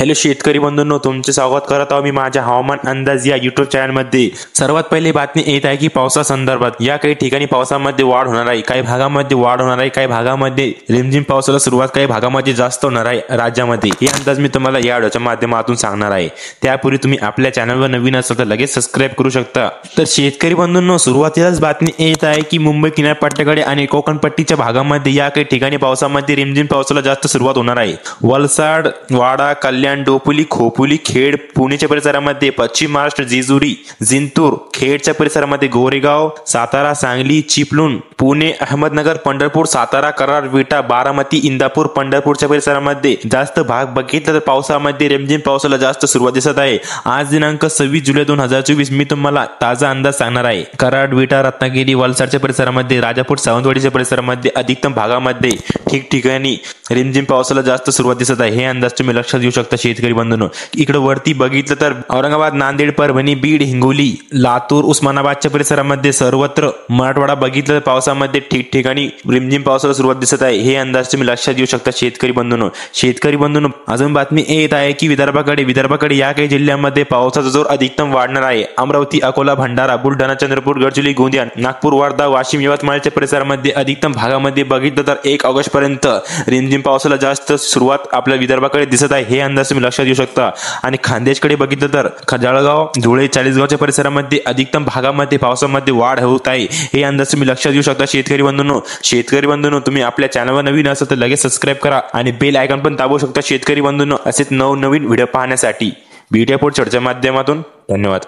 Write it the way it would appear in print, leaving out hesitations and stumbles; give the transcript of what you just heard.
Hello शेतकरी बंधूंनो, तुमचे स्वागत करत आहोत मी माझ्या हवामान अंदाज या युट्यूब चॅनलमध्ये। सर्वात पहिली बातमी येत आहे की पावसासंदर्भात या काही ठिकाणी पावसामध्ये वाढ होणार आहे, काही भागामध्ये वाढ होणार आहे, काही भागामध्ये रिमझिम पावसाला सुरुवात, काही भागामध्ये जास्त होणार आहे राज्यामध्ये। हे अंदाज मी तुम्हाला या व्हिडिओच्या माध्यमातून सांगणार आहे। त्यापूर्वी तुम्ही आपल्या चॅनलवर नवीन असाल तर लगेच सबस्क्राइब करू शकता। तर शेतकरी बंधूंनो, सुरुवातीलाच बातमी येत आहे की मुंबई किनारपट्ट्याकडे आणि कोकण पट्टीच्या भागामध्ये या काही ठिकाणी पावसामध्ये रिमझिम पावसाला जास्त सुरुवात होणार आहे। वलसाड, वाडा, कल्याण, डोंबिवली, खोपोली, खेड, पुणेच्या परिसरामध्ये, पश्चिम महाराष्ट्र, जेजुरी, जिंतूर, खेडच्या परिसरामध्ये, गोरेगाव, सातारा, सांगली, चिपळूण, पुणे, अहमदनगर, पंढरपूर, सातारा, कराड, विटा, बारामती, इंदापूर, पंढरपूरच्या परिसरामध्ये जास्त भाग बघितलं तर पावसामध्ये रिमझिम पावसाला जास्त सुरुवात दिसत आहे। आज दिनांक 26 जुलै 2024 मी तुम्हाला ताजा अंदाज सांगणार आहे। कराड, विटा, रत्नागिरी, वलसाडच्या परिसरामध्ये, राजापूर, सावंतवाडीच्या परिसरामध्ये, अधिकतम भागामध्ये ठिकठिकाणी रिमझिम पावसाला जास्त सुरुवात दिसत आहे। हे अंदाज तुम्ही लक्षात घेऊ शकता शेतकरी बंधूंनो। इकडे वरती बघितलं तर औरंगाबाद, नांदेड, परभणी, बीड, हिंगोली, लातूर, उस्मानाबादच्या परिसरामध्ये सर्वत्र, मराठवाडा बघितलं तर पावसामध्ये ठिकठिकाणी रिमझिम पावसाला सुरुवात दिसत आहे। हे अंदाज तुम्ही लक्षात घेऊ शकता शेतकरी बंधूंनो। शेतकरी बंधूंनो, अजून बातमी येत आहे की विदर्भाकडे या काही जिल्ह्यांमध्ये पावसाचा जोर अधिकतम वाढणार आहे। अमरावती, अकोला, भंडारा, बुलढाणा, चंद्रपूर, गडचिरोली, गोंदिया, नागपूर, वर्धा, वाशिम, यवतमाळच्या परिसरामध्ये अधिकतम भागामध्ये बघितलं तर 1 ऑगस्ट पर्यंत रिमझिम पावसाला जास्त सुरुवात आपल्या विदर्भाकडे दिसत आहे। हे अंदाज तुम्ही लक्षात घेऊ शकता। आणि खानदेशकडे बघितलं तर जळगाव, धुळे, चाळीसगावच्या परिसरामध्ये अधिकतम भागामध्ये पावसामध्ये वाढ होत आहे। हे अंदाज तुम्ही लक्षात घेऊ शकता शेतकरी बंधूंनो। तुम्ही आपल्या चॅनलवर नवीन असाल तर लगेच सबस्क्राइब करा आणि बेल आयकॉन पण दाबू शकता शेतकरी बंधूंनो, असेच नवनवीन व्हिडिओ पाहण्यासाठी। व्हिडिओ पुढच्या माध्यमातून धन्यवाद।